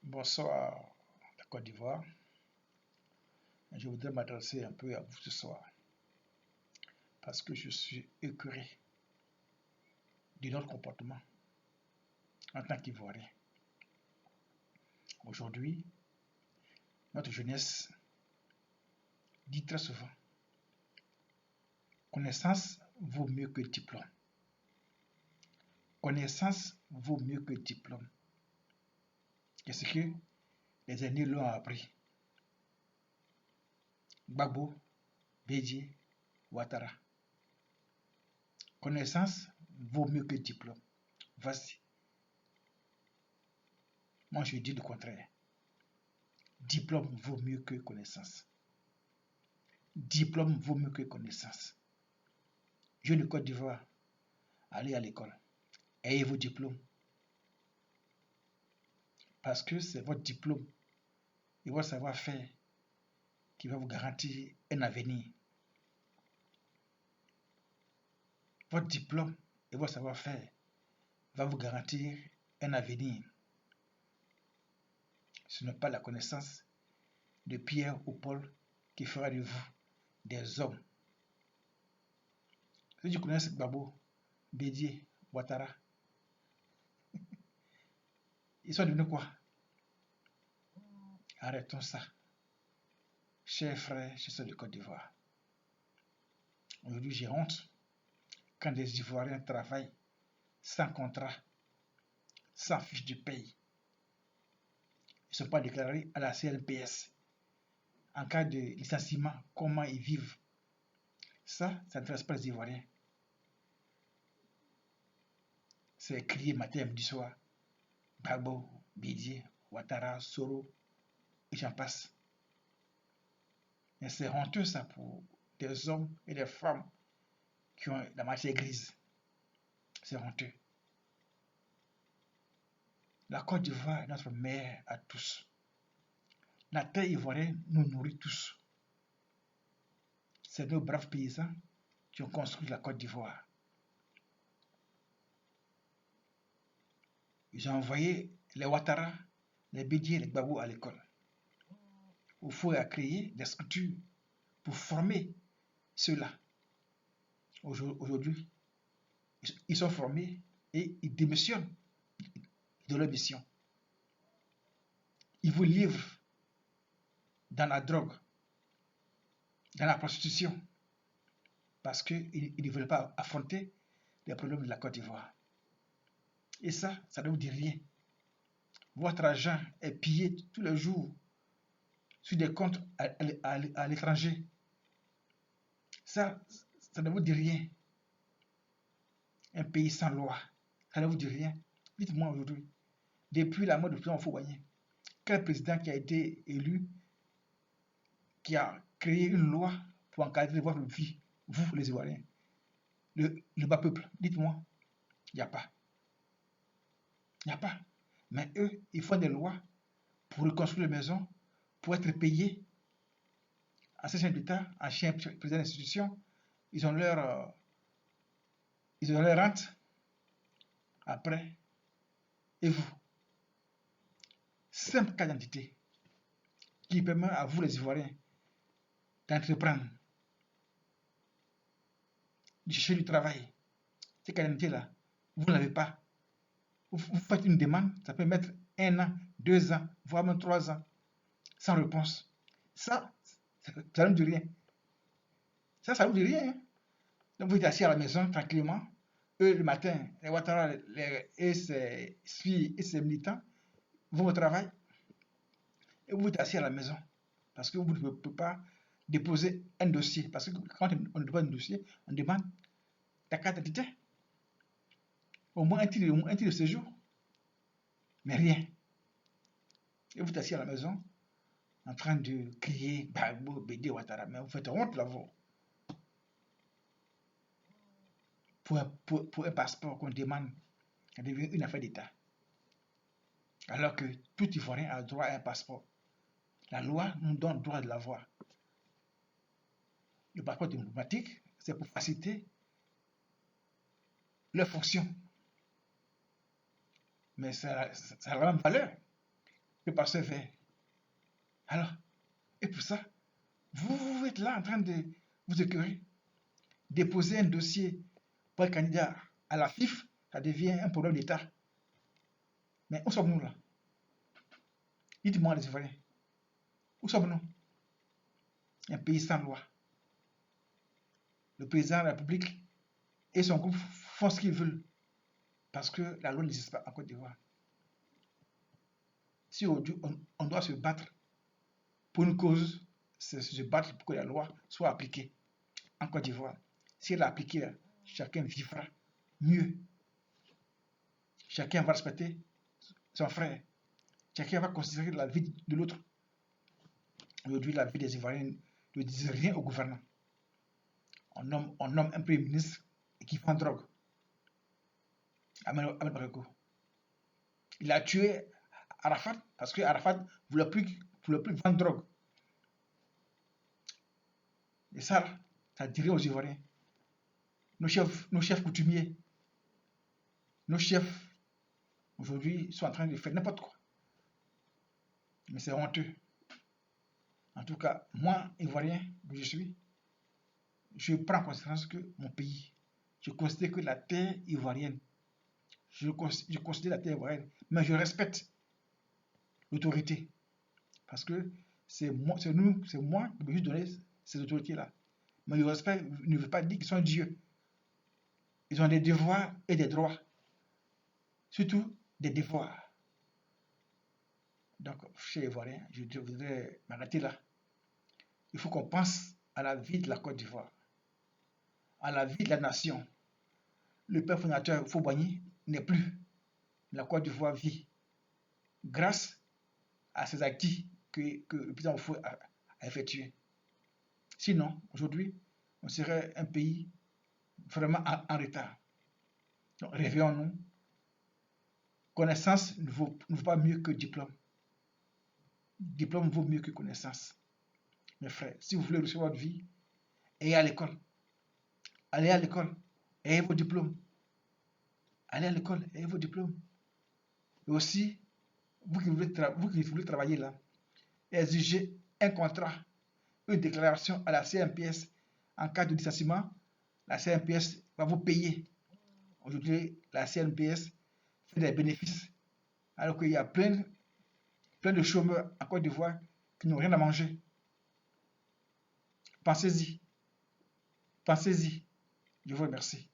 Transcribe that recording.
Bonsoir, la Côte d'Ivoire. Je voudrais m'adresser un peu à vous ce soir parce que je suis écœuré de notre comportement en tant qu'Ivoirien. Aujourd'hui, notre jeunesse dit très souvent connaissance vaut mieux que diplôme. Connaissance vaut mieux que diplôme. Qu'est-ce que les aînés l'ont appris? Gbagbo, Bédié, Ouattara. Connaissance vaut mieux que diplôme. Voici. Moi, je dis le contraire. Diplôme vaut mieux que connaissance. Diplôme vaut mieux que connaissance. Jeunes de Côte d'Ivoire, allez à l'école. Ayez vos diplômes. Parce que c'est votre diplôme et votre savoir-faire qui va vous garantir un avenir. Votre diplôme et votre savoir-faire va vous garantir un avenir. Ce n'est pas la connaissance de Pierre ou Paul qui fera de vous des hommes. Si tu connais Gbagbo, Bédié, Ouattara, ils sont devenus quoi? Arrêtons ça. Chers frères, chers sœurs de Côte d'Ivoire. Aujourd'hui, j'ai honte quand des Ivoiriens travaillent sans contrat, sans fiche de paye. Ils ne sont pas déclarés à la CNPS. En cas de licenciement, comment ils vivent? Ça n'intéresse pas les Ivoiriens. C'est crier matin, midi, soir. Gbagbo, Bédié, Ouattara, Soro, et j'en passe. Mais c'est honteux ça pour des hommes et des femmes qui ont la matière grise. C'est honteux. La Côte d'Ivoire est notre mère à tous. La terre ivoirienne nous nourrit tous. C'est nos braves paysans qui ont construit la Côte d'Ivoire. Ils ont envoyé les Ouattara, les Bédié, les Gbagbo à l'école. Il faut créer des structures pour former ceux-là. Aujourd'hui, ils sont formés et ils démissionnent de leur mission. Ils vous livrent dans la drogue, dans la prostitution, parce qu'ils ne veulent pas affronter les problèmes de la Côte d'Ivoire. Et ça ne vous dit rien. Votre argent est pillé tous les jours sur des comptes à l'étranger. Ça ne vous dit rien. Un pays sans loi, ça ne vous dit rien. Dites-moi aujourd'hui, depuis la mort du président Houphouët-Boigny, quel président qui a été élu, qui a créé une loi pour encadrer votre vie, vous les Ivoiriens, le bas peuple? Dites-moi, il n'y a pas. Il n'y a pas. Mais eux, ils font des lois pour reconstruire les maisons, pour être payés. Ancien chef d'État, ancien président d'institution, ils ont leur rente. Après, et vous? Simple carte d'identité qui permet à vous, les Ivoiriens, d'entreprendre, de chercher du travail. Cette carte d'identité-là, vous ne l'avez pas. Vous faites une demande, ça peut mettre 1 an, 2 ans, voire même 3 ans, sans réponse. Ça ne vous dit rien. Ça ne vous dit rien. Hein? Donc vous êtes assis à la maison tranquillement. Eux, le matin, les Ouattara et ses filles et ses militants vont au travail. Et vous êtes assis à la maison. Parce que vous ne pouvez pas déposer un dossier. Parce que quand on dépose un dossier, on demande ta carte d'identité. Au moins un titre de séjour. Mais rien. Et vous êtes assis à la maison en train de crier Gbagbo, Bédié, Ouattara. Mais vous faites honte là-bas. Pour un passeport qu'on demande, ça devient une affaire d'État. Alors que tout Ivoirien a droit à un passeport. La loi nous donne le droit de l'avoir. Le passeport diplomatique, c'est pour faciliter leur fonction. Mais ça a la même valeur le pasteur vert. Alors, et pour ça, vous êtes là en train de vous écœurer. Déposer un dossier pour être candidat à la FIF, ça devient un problème d'État. Mais où sommes-nous là? Dites-moi les Ivoiriens. Où sommes-nous? Un pays sans loi. Le président de la République et son groupe font ce qu'ils veulent parce que la loi n'existe pas en Côte d'Ivoire. Si aujourd'hui on doit se battre pour une cause, c'est se battre pour que la loi soit appliquée en Côte d'Ivoire. Si elle est appliquée, chacun vivra mieux. Chacun va respecter son frère. Chacun va considérer la vie de l'autre. Aujourd'hui, la vie des Ivoiriens ne dit rien au gouvernement. On nomme un premier ministre qui vend drogue. Ahmed Barekou. Il a tué Arafat parce que Arafat ne voulait plus vendre drogue. Et ça dirait aux Ivoiriens. Nos chefs coutumiers, nos chefs, aujourd'hui, sont en train de faire n'importe quoi. Mais c'est honteux. En tout cas, moi, Ivoirien que je suis, je prends en considération que mon pays, je considère que la terre ivoirienne, je considère la terre ivoirienne, mais je respecte l'autorité. Parce que c'est moi qui vais donner ces autorités-là. Mais le respect ne veut pas dire qu'ils sont dieux. Ils ont des devoirs et des droits. Surtout des devoirs. Donc, chez Ivoiriens, je voudrais m'arrêter là. Il faut qu'on pense à la vie de la Côte d'Ivoire, à la vie de la nation. Le père fondateur Fauboigny n'est plus. La Côte d'Ivoire vit grâce à ces acquis que le président Oufou a effectués. Sinon, aujourd'hui, on serait un pays vraiment en retard. Donc, réveillons-nous. Connaissance ne vaut pas mieux que diplôme. Diplôme vaut mieux que connaissance. Mes frères, si vous voulez réussir votre vie, ayez à l'école. Allez à l'école, ayez vos diplômes. Allez à l'école, ayez vos diplômes. Et aussi, vous qui voulez travailler là, exigez un contrat, une déclaration à la CNPS. En cas de licenciement, la CNPS va vous payer. Aujourd'hui, la CNPS fait des bénéfices, alors qu'il y a plein de chômeurs en Côte d'Ivoire qui n'ont rien à manger. Pensez-y. Pensez-y. Je vous remercie.